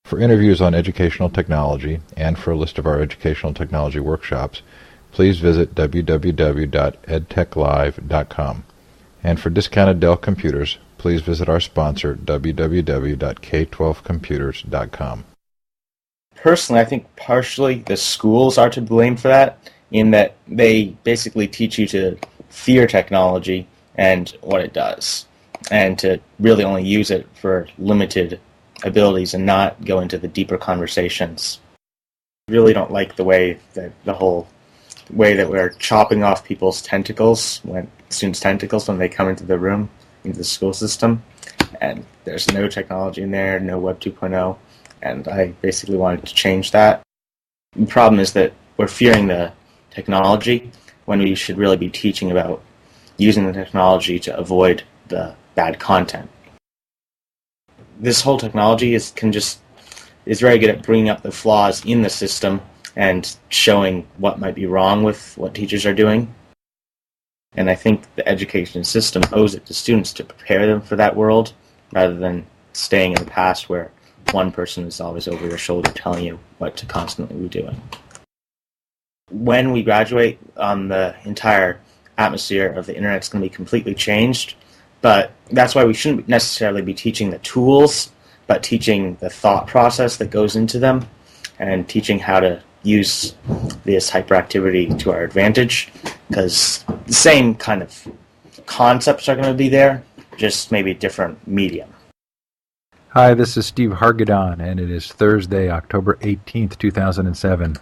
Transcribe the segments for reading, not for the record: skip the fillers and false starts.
For interviews on educational technology and for a list of our educational technology workshops, please visit www.edtechlive.com. And for discounted Dell computers, please visit our sponsor, www.k12computers.com. Personally, I think partially the schools are to blame for that, in that they basically teach you to fear technology and what it does, and to really only use it for limited abilities and not go into the deeper conversations. I really don't like the way that we're chopping off people's tentacles, students' tentacles, when they come into the room, into the school system, and there's no technology in there, no Web 2.0, and I basically wanted to change that. The problem is that we're fearing the technology when we should really be teaching about using the technology to avoid the bad content. This whole technology is very good at bringing up the flaws in the system and showing what might be wrong with what teachers are doing. And I think the education system owes it to students to prepare them for that world, rather than staying in the past where one person is always over your shoulder telling you what to constantly be doing. When we graduate, the entire atmosphere of the internet is going to be completely changed, but that's why we shouldn't necessarily be teaching the tools, but teaching the thought process that goes into them, and teaching how to use this hyperactivity to our advantage, because the same kind of concepts are going to be there, just maybe different medium. Hi, this is Steve Hargadon, and it is Thursday, October 18th, 2007.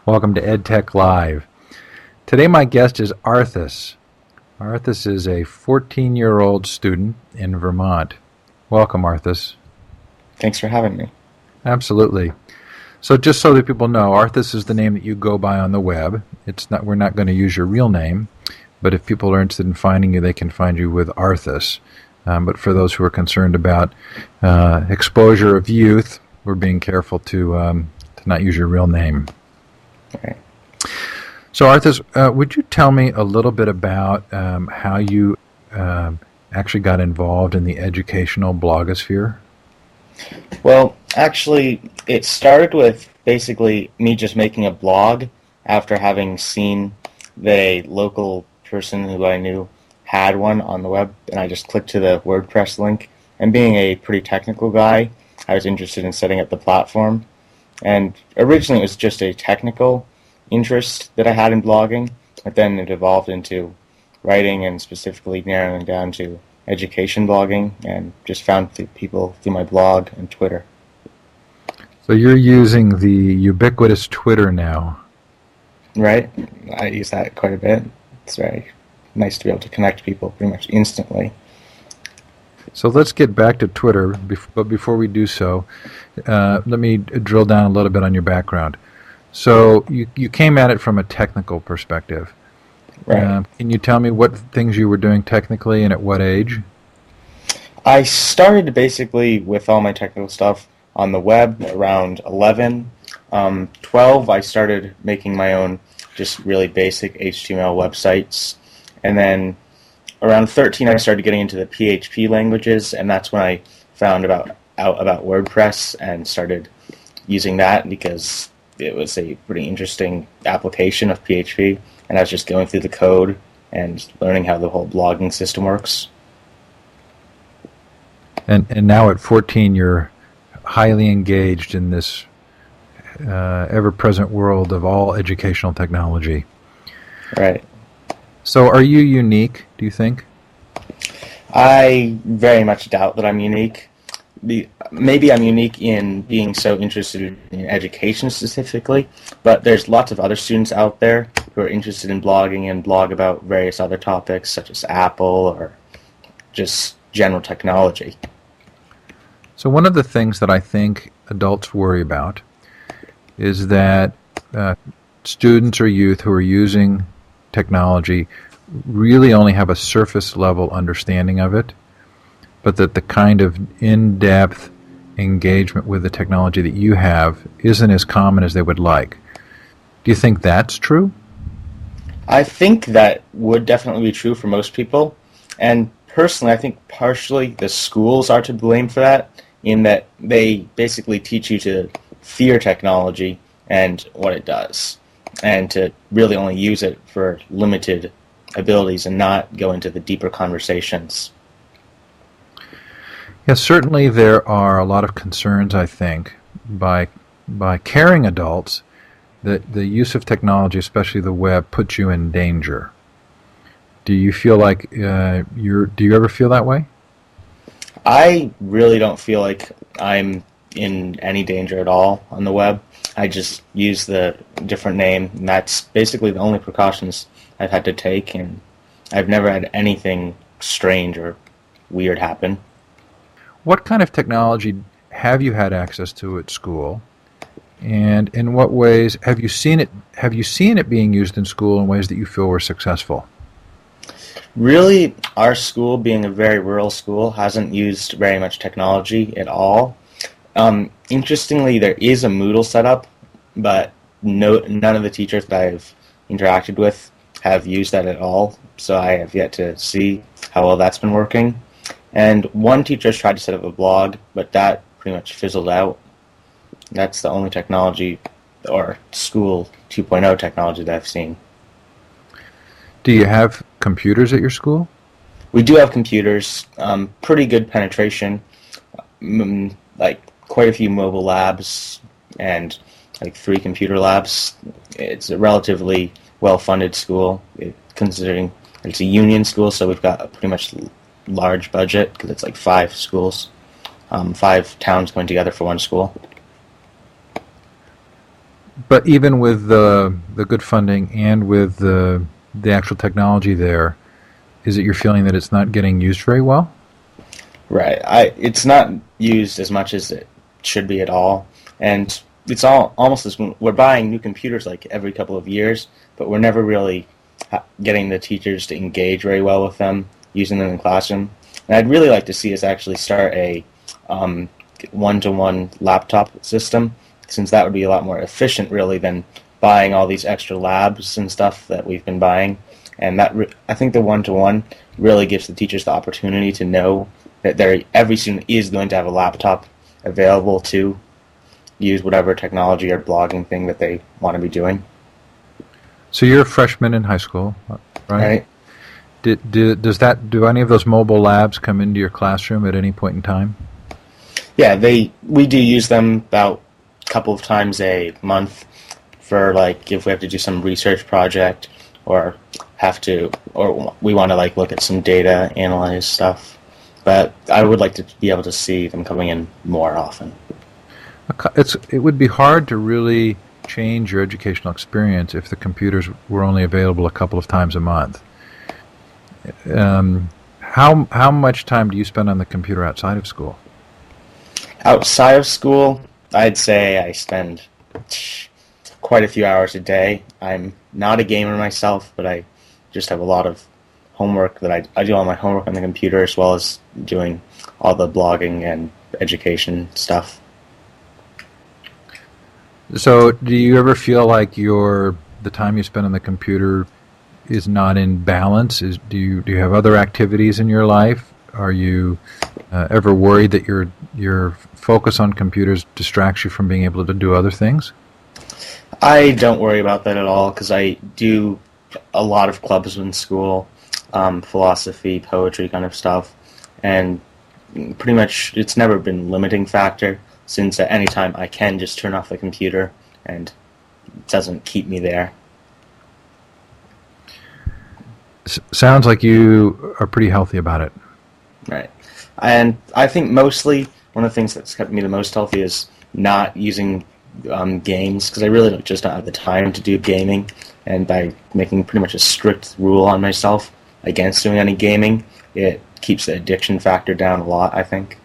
Welcome to EdTech Live. Today my guest is Arthus. Arthus is a 14-year-old student in Vermont. Welcome, Arthus. Thanks for having me. Absolutely. So just so that people know, Arthus is the name that you go by on the web. We're not going to use your real name, but if people are interested in finding you, they can find you with Arthus. But for those who are concerned about exposure of youth, we're being careful to not use your real name. Okay. So Arthus, would you tell me a little bit about how you actually got involved in the educational blogosphere? Well, actually, it started with basically me just making a blog after having seen the local person who I knew had one on the web, and I just clicked to the WordPress link. And being a pretty technical guy, I was interested in setting up the platform. And originally it was just a technical interest that I had in blogging, but then it evolved into writing and specifically narrowing down to education blogging, and just found people through my blog and Twitter. So you're using the ubiquitous Twitter now. Right? I use that quite a bit. It's very nice to be able to connect people pretty much instantly. So let's get back to Twitter, but before we do so, let me drill down a little bit on your background. So you came at it from a technical perspective. Right. Can you tell me what things you were doing technically and at what age? I started basically with all my technical stuff on the web around 11. 12, I started making my own just really basic HTML websites. And then around 13, I started getting into the PHP languages, and that's when I found out about WordPress and started using that because it was a pretty interesting application of PHP, and I was just going through the code and learning how the whole blogging system works. And now at 14, you're highly engaged in this ever-present world of all educational technology. Right. So are you unique, do you think? I very much doubt that I'm unique. Maybe I'm unique in being so interested in education specifically, but there's lots of other students out there who are interested in blogging and blog about various other topics such as Apple or just general technology. So one of the things that I think adults worry about is that students or youth who are using technology really only have a surface level understanding of it, but that the kind of in-depth engagement with the technology that you have isn't as common as they would like. Do you think that's true? I think that would definitely be true for most people, and personally I think partially the schools are to blame for that, in that they basically teach you to fear technology and what it does, and to really only use it for limited abilities and not go into the deeper conversations. Yes, certainly there are a lot of concerns, I think, by caring adults that the use of technology, especially the web, puts you in danger. Do you feel like do you ever feel that way? I really don't feel like I'm in any danger at all on the web. I just use the different name, and that's basically the only precautions I've had to take, and I've never had anything strange or weird happen. What kind of technology have you had access to at school? And in what ways have you seen it? Have you seen it being used in school in ways that you feel were successful? Really, our school, being a very rural school, hasn't used very much technology at all. Interestingly, there is a Moodle setup, but none of the teachers that I've interacted with have used that at all, so I have yet to see how well that's been working. And one teacher has tried to set up a blog, but that pretty much fizzled out. That's the only technology, or school 2.0 technology that I've seen. Do you have computers at your school? We do have computers, pretty good penetration, like quite a few mobile labs and like 3 computer labs. It's a relatively well-funded school, considering it's a union school, so we've got a pretty much large budget because it's like 5 schools, 5 towns going together for one school. But even with the good funding and with the actual technology there, is it your feeling that it's not getting used very well? Right. It's not used as much as it should be at all, and it's all almost as we're buying new computers like every couple of years, but we're never really getting the teachers to engage very well with them, using them in the classroom. And I'd really like to see us actually start a one-to-one laptop system, since that would be a lot more efficient, really, than buying all these extra labs and stuff that we've been buying. And I think the one-to-one really gives the teachers the opportunity to know that every student is going to have a laptop available to use whatever technology or blogging thing that they want to be doing. So you're a freshman in high school, right? Do any of those mobile labs come into your classroom at any point in time? Yeah, we do use them about a couple of times a month for, like, if we have to do some research project or we want to, like, look at some data, analyze stuff. But I would like to be able to see them coming in more often. It would be hard to really change your educational experience if the computers were only available a couple of times a month. How much time do you spend on the computer outside of school? Outside of school, I'd say I spend quite a few hours a day. I'm not a gamer myself, but I just have a lot of homework that I do all my homework on the computer, as well as doing all the blogging and education stuff. So do you ever feel like the time you spend on the computer is not in balance? Do you have other activities in your life? Are you ever worried that your focus on computers distracts you from being able to do other things? I don't worry about that at all, because I do a lot of clubs in school, philosophy, poetry kind of stuff, and pretty much it's never been a limiting factor, since at any time I can just turn off the computer and it doesn't keep me there. Sounds like you are pretty healthy about it. Right. And I think mostly one of the things that's kept me the most healthy is not using games, because I really just don't have the time to do gaming, and by making pretty much a strict rule on myself against doing any gaming, it keeps the addiction factor down a lot, I think.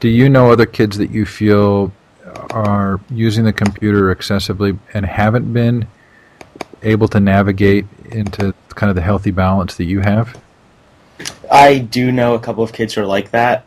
Do you know other kids that you feel are using the computer excessively and haven't been able to navigate into kind of the healthy balance that you have? I do know a couple of kids who are like that,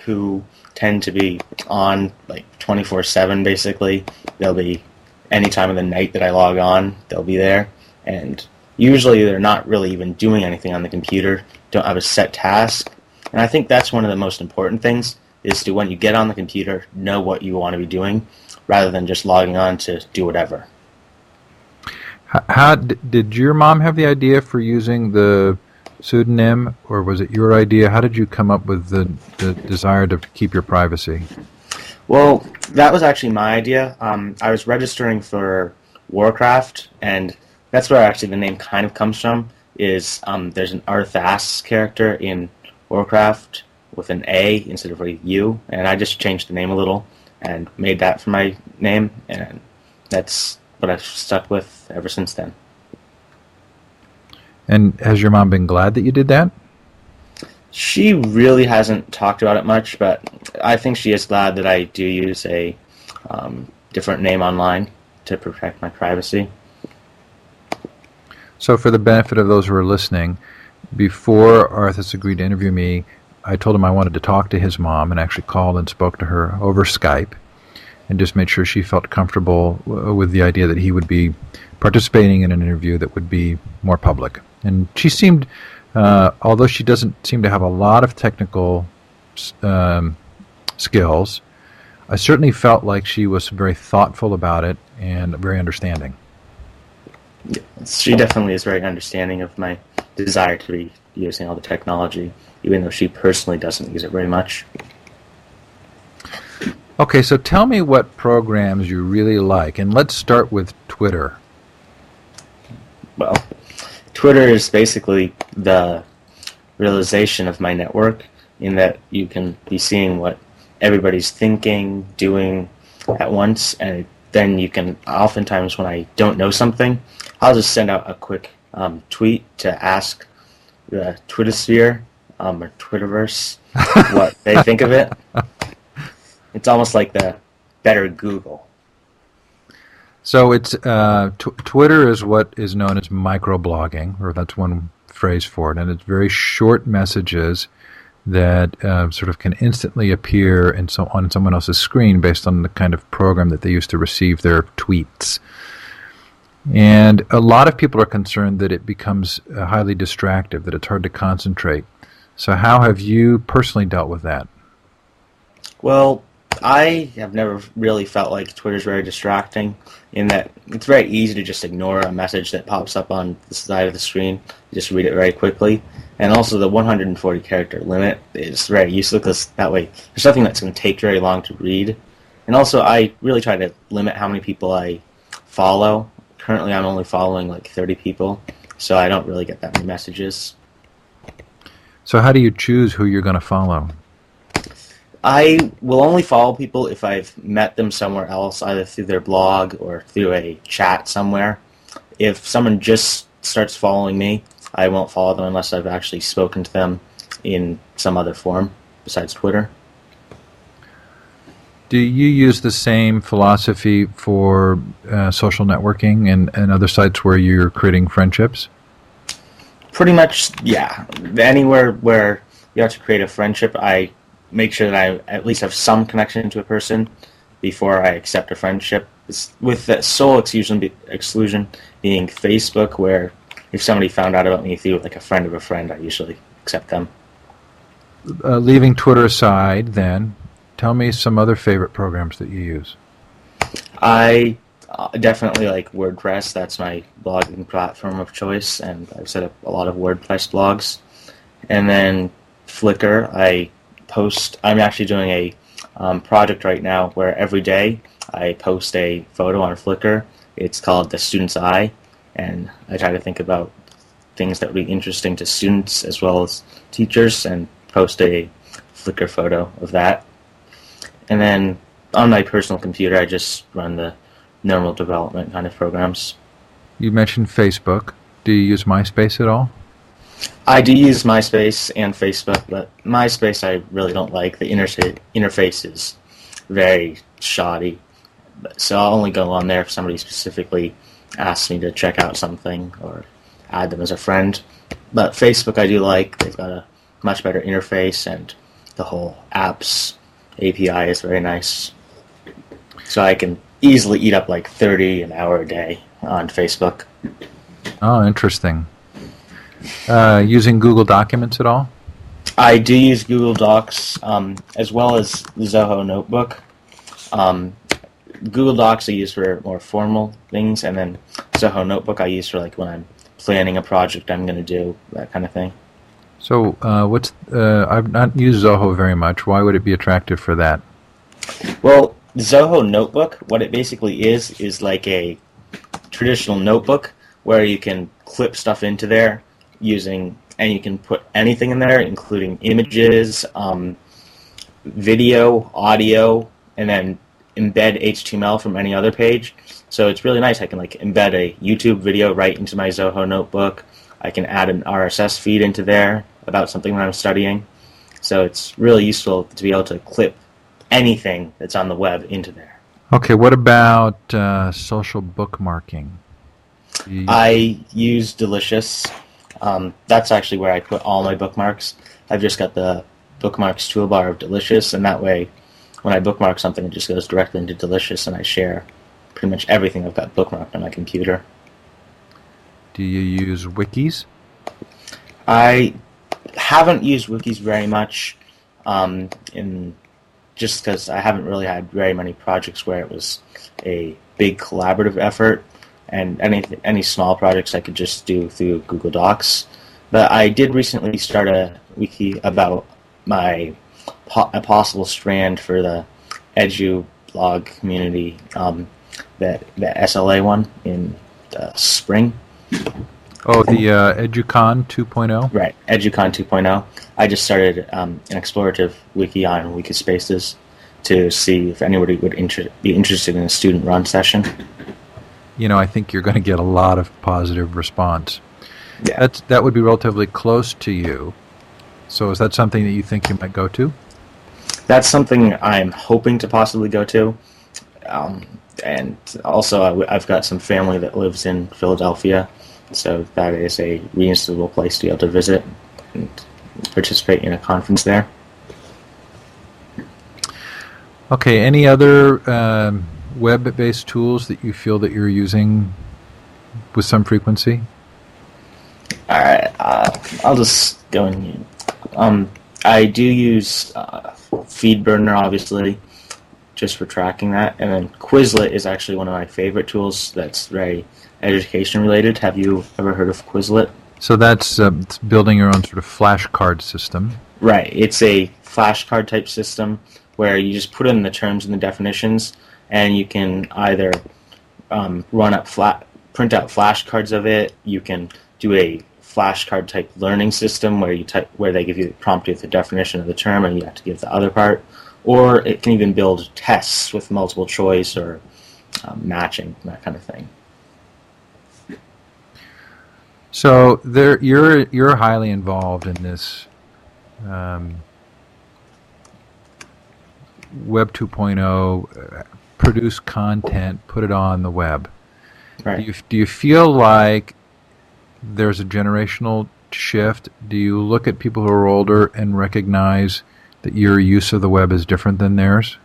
who tend to be on like 24/7 basically. They'll be any time of the night that I log on, they'll be there, and usually they're not really even doing anything on the computer, don't have a set task, And I think that's one of the most important things, is to, when you get on the computer, know what you want to be doing, rather than just logging on to do whatever. How did your mom have the idea for using the pseudonym, or was it your idea? How did you come up with the desire to keep your privacy? Well, that was actually my idea. I was registering for Warcraft, and that's where actually the name kind of comes from. Is there's an Arthus character in Warcraft with an A instead of a U, and I just changed the name a little and made that for my name, and that's what I've stuck with ever since then. And has your mom been glad that you did that? She really hasn't talked about it much, but I think she is glad that I do use a different name online to protect my privacy. So for the benefit of those who are listening, before Arthus agreed to interview me, I told him I wanted to talk to his mom, and actually called and spoke to her over Skype and just made sure she felt comfortable with the idea that he would be participating in an interview that would be more public. And she seemed, although she doesn't seem to have a lot of technical skills, I certainly felt like she was very thoughtful about it and very understanding. She definitely is very understanding of my desire to be using all the technology, even though she personally doesn't use it very much. Okay, so tell me what programs you really like, and let's start with Twitter. Well, Twitter is basically the realization of my network, in that you can be seeing what everybody's thinking, doing at once, and then you can, oftentimes when I don't know something, I'll just send out a quick tweet to ask the Twittersphere or Twitterverse what they think of it. It's almost like the better Google. So it's Twitter is what is known as microblogging, or that's one phrase for it, and it's very short messages that sort of can instantly appear on someone else's screen based on the kind of program that they use to receive their tweets. And a lot of people are concerned that it becomes highly distractive, that it's hard to concentrate. So how have you personally dealt with that? Well, I have never really felt like Twitter's very distracting, in that it's very easy to just ignore a message that pops up on the side of the screen. You just read it very quickly. And also the 140 character limit is very useful, because that way there's nothing that's going to take very long to read. And also I really try to limit how many people I follow. Currently I'm only following like 30 people, so I don't really get that many messages. So how do you choose who you're going to follow? I will only follow people if I've met them somewhere else, either through their blog or through a chat somewhere. If someone just starts following me, I won't follow them unless I've actually spoken to them in some other form besides Twitter. Do you use the same philosophy for social networking and other sites where you're creating friendships? Pretty much, yeah. Anywhere where you have to create a friendship, I make sure that I at least have some connection to a person before I accept a friendship. With the sole exclusion being Facebook, where if somebody found out about me through like a friend of a friend, I usually accept them. Leaving Twitter aside, then, tell me some other favorite programs that you use. I definitely like WordPress. That's my blogging platform of choice, and I've set up a lot of WordPress blogs. And then Flickr, I'm actually doing a project right now where every day I post a photo on Flickr. It's called The Student's Eye, and I try to think about things that would be interesting to students as well as teachers and post a Flickr photo of that. And then on my personal computer, I just run the normal development kind of programs. You mentioned Facebook. Do you use MySpace at all? I do use MySpace and Facebook, but MySpace I really don't like. The interface is very shoddy. So I'll only go on there if somebody specifically asks me to check out something or add them as a friend. But Facebook I do like. They've got a much better interface, and the whole apps API is very nice. So I can easily eat up like 30 an hour a day on Facebook. Oh, interesting. Using Google Documents at all? I do use Google Docs as well as Zoho Notebook. Google Docs I use for more formal things, and then Zoho Notebook I use for like when I'm planning a project I'm going to do, that kind of thing. So, I've not used Zoho very much. Why would it be attractive for that? Well, Zoho Notebook, what it basically is like a traditional notebook where you can clip stuff into there and you can put anything in there, including images, video, audio, and then embed HTML from any other page. So it's really nice. I can like embed a YouTube video right into my Zoho Notebook. I can add an RSS feed into there about something that I'm studying. So it's really useful to be able to clip anything that's on the web into there. Okay, what about social bookmarking? I use Delicious. That's actually where I put all my bookmarks. I've just got the bookmarks toolbar of Delicious, and that way when I bookmark something it just goes directly into Delicious, and I share pretty much everything I've got bookmarked on my computer. Do you use wikis? I haven't used wikis very much, just because I haven't really had very many projects where it was a big collaborative effort, and any small projects I could just do through Google Docs. But I did recently start a wiki about a possible strand for the Edu blog community, the SLA one in the spring. Oh, the EduCon 2.0? Right, EduCon 2.0. I just started an explorative wiki on Wikispaces to see if anybody would be interested in a student-run session. You know, I think you're going to get a lot of positive response. Yeah. That would be relatively close to you. So is that something that you think you might go to? That's something I'm hoping to possibly go to. And also, I've got some family that lives in Philadelphia, so that is a reasonable place to be able to visit and participate in a conference there. Okay, any other web-based tools that you feel that you're using with some frequency? All right, I'll just go in. I do use FeedBurner, obviously, just for tracking that, and then Quizlet is actually one of my favorite tools that's very education-related. Have you ever heard of Quizlet? So that's it's building your own sort of flashcard system. Right, it's a flashcard type system where you just put in the terms and the definitions, and you can either print out flashcards of it. You can do a flashcard type learning system where they give you prompt you with the definition of the term and you have to give the other part, or it can even build tests with multiple choice or matching, that kind of thing. So you're highly involved in this Web 2.0, produce content, put it on the web. Right. Do you feel like there's a generational shift? Do you look at people who are older and recognize that your use of the web is different than theirs?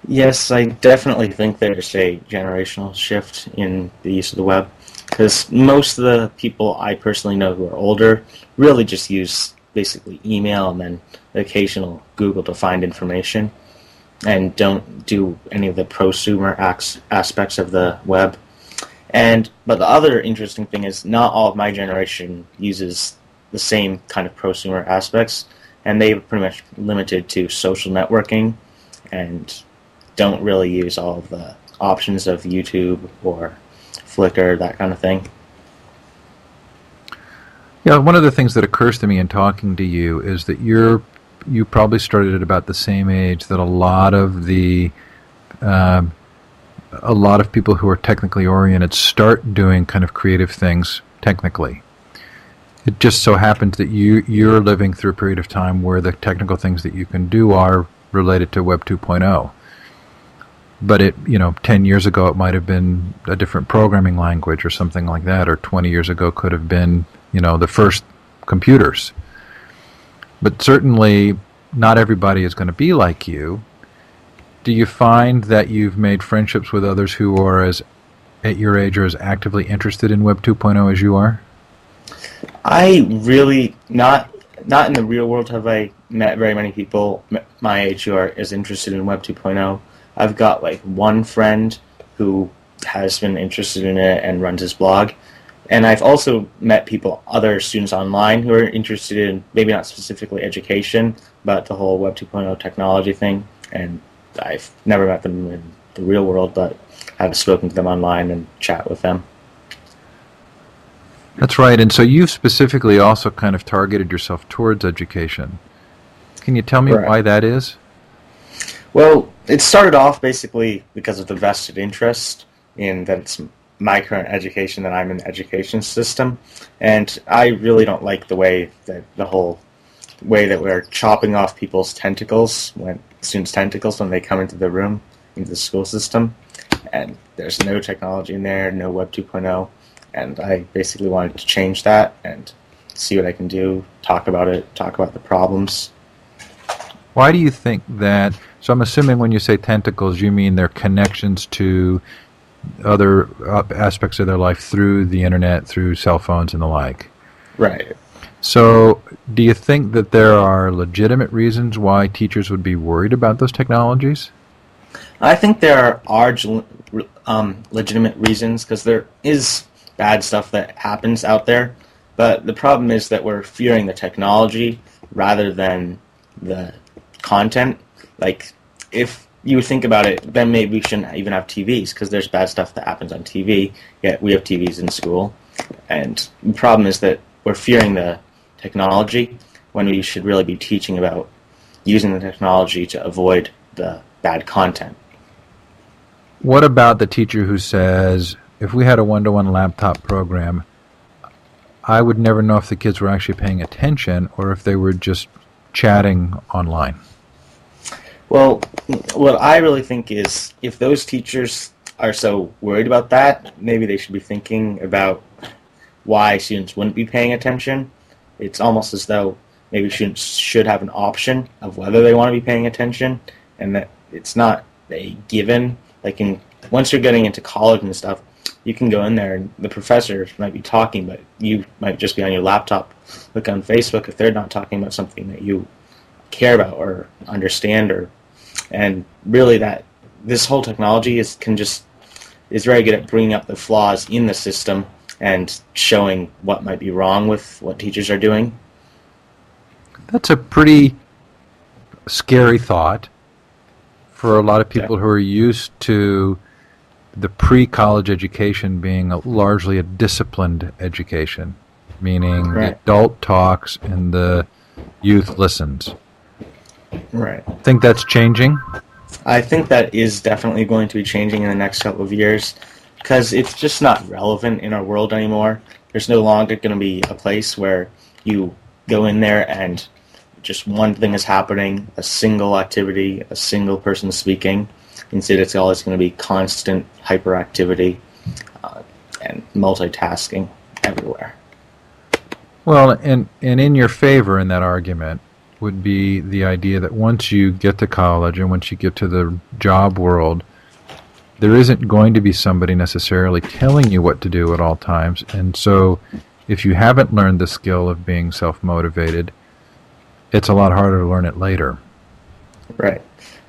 Yes, I definitely think there's a generational shift in the use of the web, because most of the people I personally know who are older really just use basically email and then the occasional Google to find information, and don't do any of the prosumer aspects of the web. But the other interesting thing is not all of my generation uses the same kind of prosumer aspects, and they're pretty much limited to social networking and don't really use all of the options of YouTube or Flickr, that kind of thing. Yeah, one of the things that occurs to me in talking to you is that you probably started at about the same age that a lot of people who are technically oriented start doing kind of creative things technically. It just so happens that you're living through a period of time where the technical things that you can do are related to Web 2.0. But 10 years ago it might have been a different programming language or something like that, or 20 years ago could have been, the first computers. But certainly not everybody is going to be like you. Do you find that you've made friendships with others who are at your age or as actively interested in Web 2.0 as you are? I really not not in the real world have I met very many people my age who are as interested in Web 2.0. I've got like one friend who has been interested in it and runs his blog. And I've also met people, other students online, who are interested in maybe not specifically education, but the whole Web 2.0 technology thing. And I've never met them in the real world, but I've spoken to them online and chat with them. That's right. And so you've specifically also kind of targeted yourself towards education. Can you tell me Right. why that is? Well, it started off basically because of the vested interest in that it's my current education, that I'm in the education system. And I really don't like the way that the whole way that we're chopping off people's tentacles, when students' tentacles, when they come into the room, into the school system. And there's no technology in there, no Web 2.0. And I basically wanted to change that and see what I can do, talk about it, talk about the problems. Why do you think that? So I'm assuming when you say tentacles, you mean their connections to other aspects of their life through the internet, through cell phones and the like. Right. So do you think that there are legitimate reasons why teachers would be worried about those technologies? I think there are legitimate reasons, because there is bad stuff that happens out there, but the problem is that we're fearing the technology rather than the content. Like, if you think about it, then maybe we shouldn't even have TVs, because there's bad stuff that happens on TV, yet we have TVs in school. And the problem is that we're fearing the technology when we should really be teaching about using the technology to avoid the bad content. What about the teacher who says, if we had a one-to-one laptop program, I would never know if the kids were actually paying attention or if they were just chatting online? Well, what I really think is, if those teachers are so worried about that, maybe they should be thinking about why students wouldn't be paying attention. It's almost as though maybe students should have an option of whether they want to be paying attention, and that it's not a given. Like, once you're getting into college and stuff, you can go in there and the professor might be talking, but you might just be on your laptop, look on Facebook if they're not talking about something that you care about or understand, and really that this whole technology is very good at bringing up the flaws in the system and showing what might be wrong with what teachers are doing. That's a pretty scary thought for a lot of people who are used to the pre-college education being largely a disciplined education, meaning the adult talks and the youth listens. Right. Think that's changing? I think that is definitely going to be changing in the next couple of years, because it's just not relevant in our world anymore. There's no longer going to be a place where you go in there and just one thing is happening, a single activity, a single person speaking. Instead, it's always going to be constant hyperactivity and multitasking everywhere. Well, and in your favor in that argument would be the idea that once you get to college and once you get to the job world, there isn't going to be somebody necessarily telling you what to do at all times. And so if you haven't learned the skill of being self-motivated, it's a lot harder to learn it later. Right.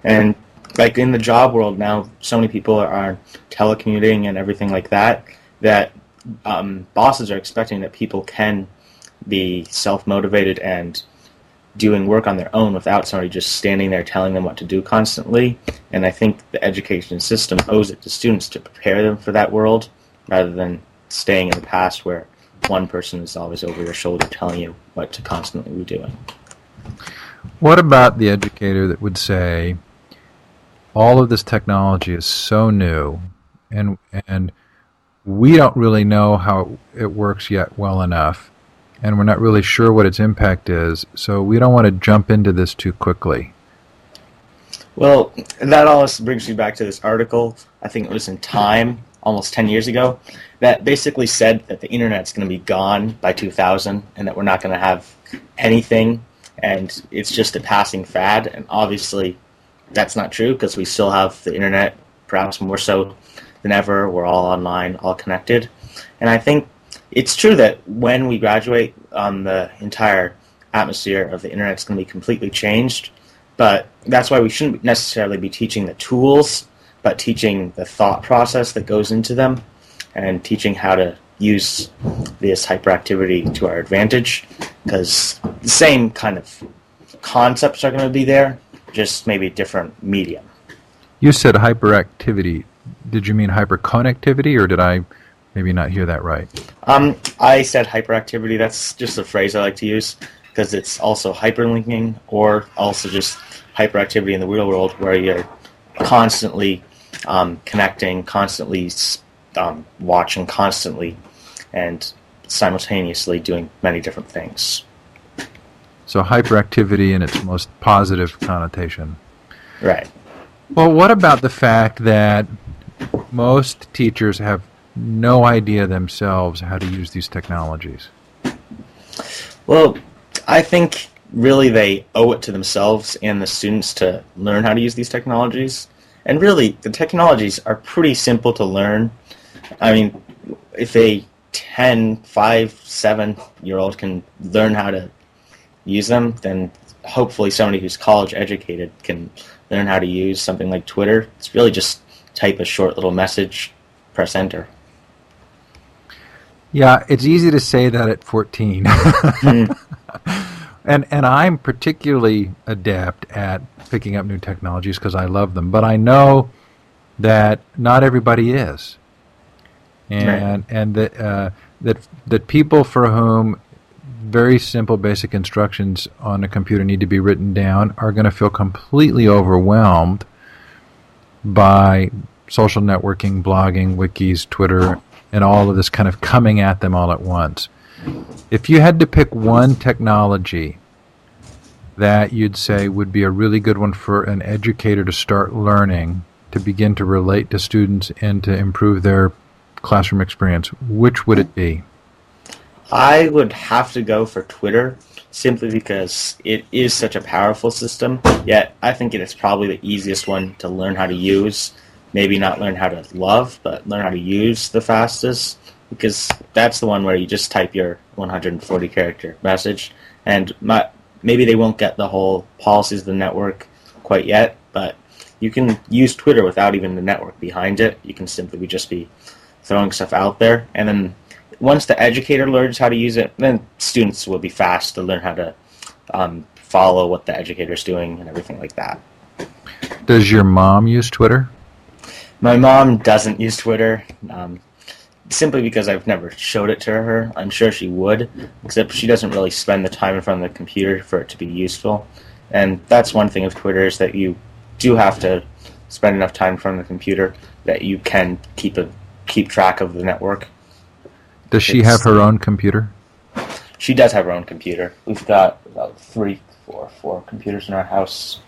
And like in the job world now, so many people are telecommuting and everything like that, that bosses are expecting that people can be self-motivated and doing work on their own without somebody just standing there telling them what to do constantly. And I think the education system owes it to students to prepare them for that world, rather than staying in the past where one person is always over your shoulder telling you what to constantly be doing. What about the educator that would say, all of this technology is so new, and we don't really know how it works yet well enough, and we're not really sure what its impact is, so we don't want to jump into this too quickly? Well, that always brings me back to this article, I think it was in Time, almost 10 years ago, that basically said that the internet's going to be gone by 2000, and that we're not going to have anything, and it's just a passing fad. And obviously that's not true, because we still have the internet, perhaps more so than ever. We're all online, all connected. And I think it's true that when we graduate, the entire atmosphere of the internet is going to be completely changed. But that's why we shouldn't necessarily be teaching the tools, but teaching the thought process that goes into them and teaching how to use this hyperactivity to our advantage, because the same kind of concepts are going to be there, just maybe different medium. You said hyperactivity. Did you mean hyperconnectivity, or did I maybe not hear that right? I said hyperactivity. That's just a phrase I like to use because it's also hyperlinking, or also just hyperactivity in the real world where you're constantly connecting, constantly watching, constantly, and simultaneously doing many different things. So hyperactivity in its most positive connotation. Right. Well, what about the fact that most teachers have no idea themselves how to use these technologies? Well, I think really they owe it to themselves and the students to learn how to use these technologies. And really, the technologies are pretty simple to learn. I mean, if a 10, 5, 7-year-old can learn how to use them, then hopefully somebody who's college educated can learn how to use something like Twitter. It's really just type a short little message, press enter. Yeah, it's easy to say that at 14. And I'm particularly adept at picking up new technologies because I love them. But I know that not everybody is. And Right. and that people for whom very simple basic instructions on a computer need to be written down are going to feel completely overwhelmed by social networking, blogging, wikis, Twitter, and all of this kind of coming at them all at once. If you had to pick one technology that you'd say would be a really good one for an educator to start learning, to begin to relate to students and to improve their classroom experience, which would it be? I would have to go for Twitter simply because it is such a powerful system, yet I think it is probably the easiest one to learn how to use. Maybe not learn how to love, but learn how to use the fastest, because that's the one where you just type your 140-character message, and maybe they won't get the whole policies of the network quite yet, but you can use Twitter without even the network behind it. You can simply just be throwing stuff out there, and then once the educator learns how to use it, then students will be fast to learn how to follow what the educator's doing and everything like that. Does your mom use Twitter? My mom doesn't use Twitter, simply because I've never showed it to her. I'm sure she would, except she doesn't really spend the time in front of the computer for it to be useful. And that's one thing of Twitter, is that you do have to spend enough time in front of the computer that you can keep track of the network. Does she have her own computer? She does have her own computer. We've got about four computers in our house.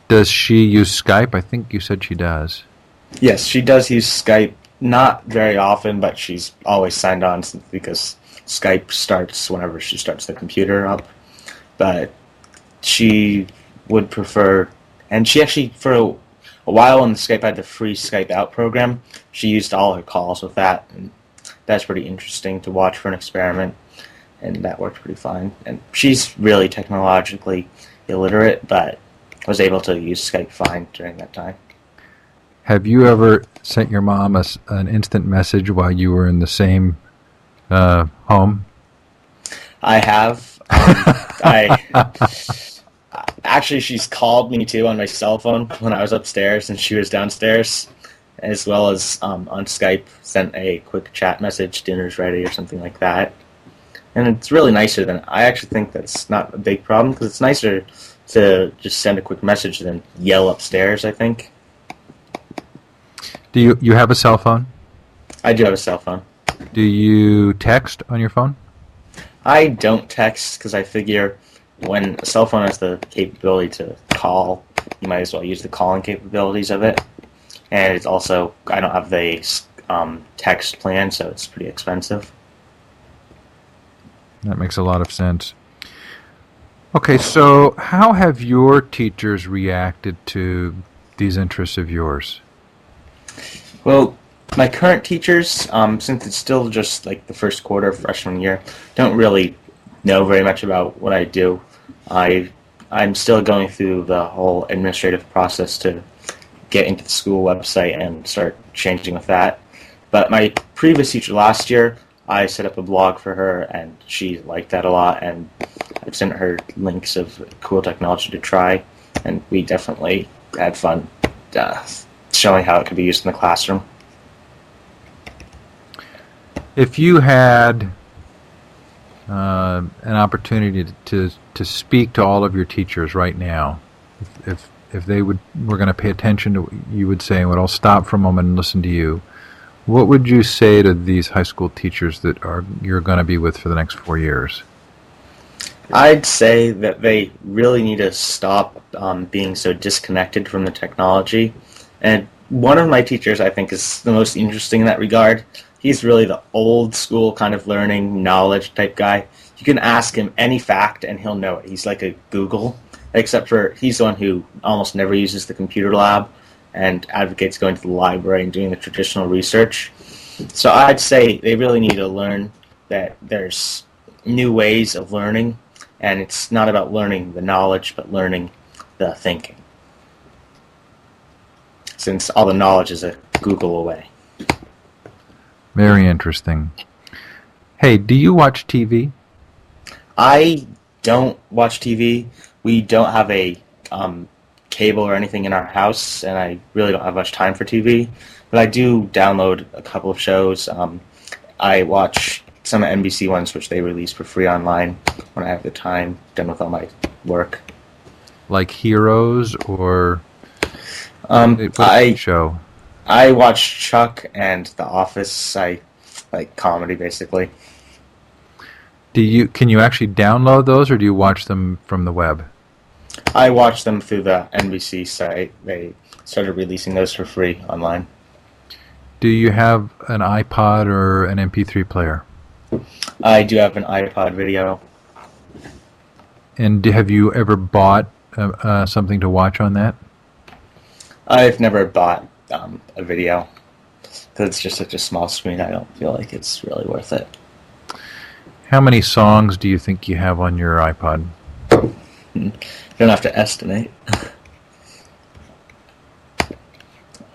Does she use Skype? I think you said she does. Yes, she does use Skype. Not very often, but she's always signed on because Skype starts whenever she starts the computer up. But she would prefer, and she actually, for a while when Skype had the free Skype Out program, she used all her calls with that, and that's pretty interesting to watch for an experiment, and that worked pretty fine. And she's really technologically illiterate, but was able to use Skype fine during that time. Have you ever sent your mom an instant message while you were in the same home? I have. Actually, she's called me too on my cell phone when I was upstairs and she was downstairs, as well as on Skype, sent a quick chat message, dinner's ready or something like that. And it's really nicer than, I actually think that's not a big problem, because it's nicer to just send a quick message than yell upstairs, I think. Do you have a cell phone? I do have a cell phone. Do you text on your phone? I don't text because I figure when a cell phone has the capability to call, you might as well use the calling capabilities of it. And it's also, I don't have the text plan, so it's pretty expensive. That makes a lot of sense. Okay, so how have your teachers reacted to these interests of yours? Well, my current teachers, since it's still just like the first quarter of freshman year, don't really know very much about what I do. I'm still going through the whole administrative process to get into the school website and start changing with that. But my previous teacher last year, I set up a blog for her, and she liked that a lot, and I've sent her links of cool technology to try, and we definitely had fun showing how it could be used in the classroom. If you had an opportunity to speak to all of your teachers right now, if they were going to pay attention to what you would say and would all stop for a moment and listen to you, what would you say to these high school teachers that you're going to be with for the next 4 years? I'd say that they really need to stop being so disconnected from the technology. And one of my teachers, I think, is the most interesting in that regard. He's really the old school kind of learning, knowledge type guy. You can ask him any fact and he'll know it. He's like a Google, except for he's the one who almost never uses the computer lab and advocates going to the library and doing the traditional research. So I'd say they really need to learn that there's new ways of learning, and it's not about learning the knowledge, but learning the thinking, since all the knowledge is a Google away. Very interesting. Hey, do you watch TV? I don't watch TV. We don't have a cable or anything in our house, and I really don't have much time for TV. But I do download a couple of shows. I watch some NBC ones, which they release for free online when I have the time, done with all my work. Like Heroes or show? I watch Chuck and The Office. I like comedy, basically. Can you actually download those, or do you watch them from the web? I watch them through the NBC site. They started releasing those for free online. Do you have an iPod or an MP3 player? I do have an iPod video. And have you ever bought something to watch on that? I've never bought a video because it's just such a small screen. I don't feel like it's really worth it. How many songs do you think you have on your iPod? You don't have to estimate.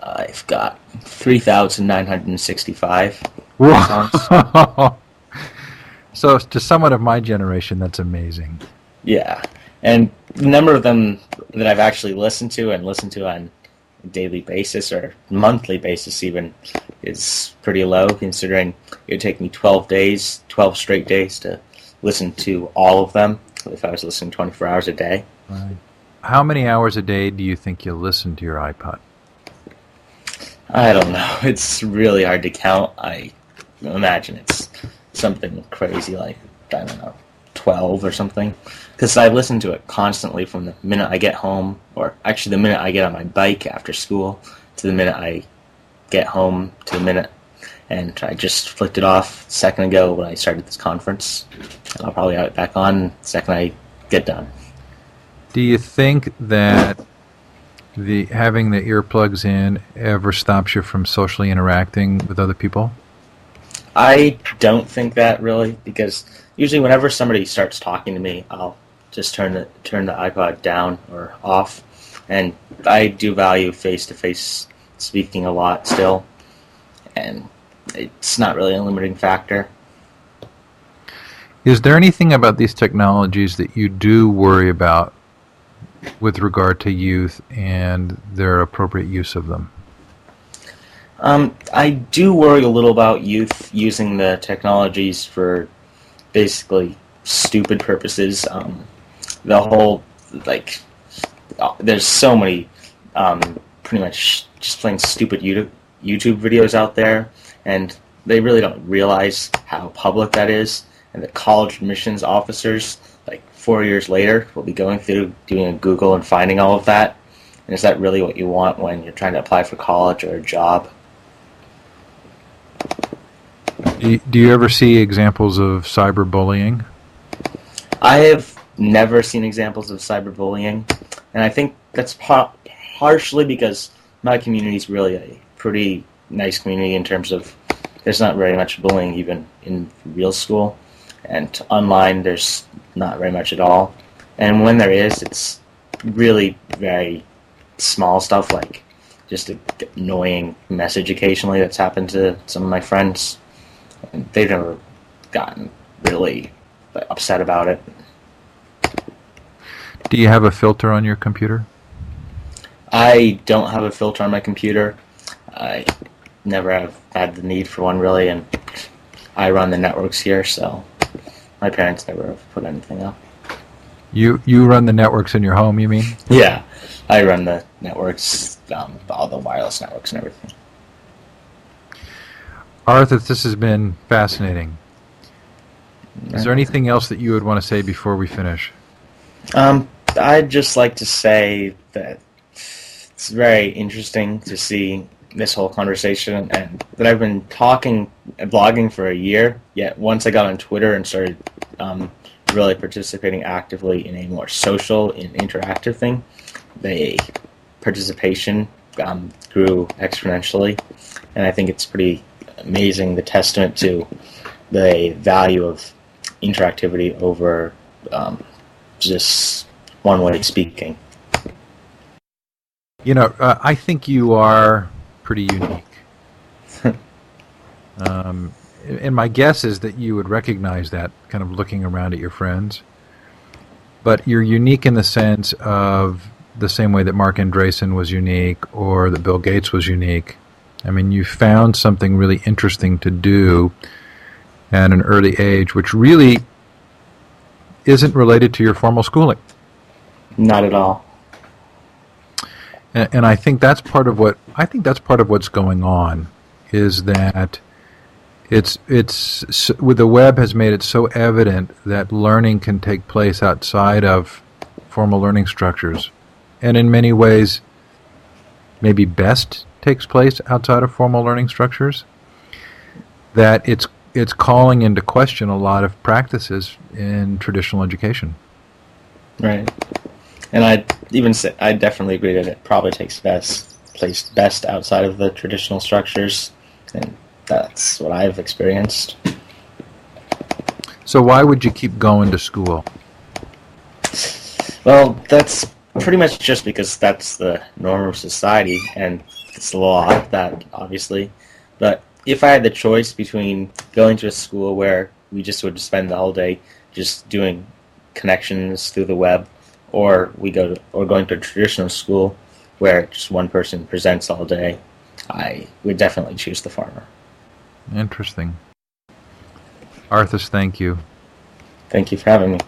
I've got 3,965 songs. So to someone of my generation, that's amazing. Yeah, and the number of them that I've actually listened to on a daily basis or monthly basis even is pretty low, considering it would take me 12 straight days to listen to all of them if I was listening 24 hours a day. Right. How many hours a day do you think you listen to your iPod? I don't know. It's really hard to count. I imagine it's something crazy like, I don't know, 12 or something. Because I listen to it constantly from the minute I get home, or actually the minute I get on my bike after school, to the minute I get home, to the minute. And I just flicked it off a second ago when I started this conference. And I'll probably have it back on the second I get done. Do you think that having the earplugs in ever stops you from socially interacting with other people? I don't think that really, because usually whenever somebody starts talking to me, I'll just turn the iPod down or off, and I do value face-to-face speaking a lot still, and it's not really a limiting factor. Is there anything about these technologies that you do worry about with regard to youth and their appropriate use of them? I do worry a little about youth using the technologies for basically stupid purposes. The whole, there's so many pretty much just plain stupid YouTube videos out there, and they really don't realize how public that is, and that college admissions officers, 4 years later, will be going through doing a Google and finding all of that. And is that really what you want when you're trying to apply for college or a job? Do you ever see examples of cyberbullying? I have never seen examples of cyberbullying, and I think that's partially because my community is really a pretty nice community in terms of there's not very much bullying even in real school, and online there's not very much at all. And when there is, it's really very small stuff, like just an annoying message occasionally that's happened to some of my friends. And they've never gotten really upset about it. Do you have a filter on your computer? I don't have a filter on my computer. I never have had the need for one, really, and I run the networks here, so my parents never have put anything up. You run the networks in your home, you mean? Yeah, I run the networks, all the wireless networks and everything. Arthus, this has been fascinating. Is there anything else that you would want to say before we finish? I'd just like to say that it's very interesting to see this whole conversation, and that I've been talking and blogging for a year, yet once I got on Twitter and started really participating actively in a more social and interactive thing, the participation grew exponentially, and I think it's pretty amazing, the testament to the value of interactivity over just one-way speaking. You know, I think you are pretty unique. And my guess is that you would recognize that, kind of looking around at your friends. But you're unique in the sense of the same way that Mark Andreessen was unique or that Bill Gates was unique. I mean, you found something really interesting to do at an early age, which really isn't related to your formal schooling. Not at all. And I think that's part of what's going on, is that it's with the web has made it so evident that learning can take place outside of formal learning structures, and in many ways, maybe best takes place outside of formal learning structures. That it's calling into question a lot of practices in traditional education. Right. And I definitely agree that it probably takes place best outside of the traditional structures, and that's what I've experienced. So why would you keep going to school? Well, that's pretty much just because that's the norm of society, and it's the law, that obviously. But if I had the choice between going to a school where we just would spend the whole day just doing connections through the web, or going to a traditional school where just one person presents all day, I would definitely choose the former. Interesting. Arthus, thank you. Thank you for having me.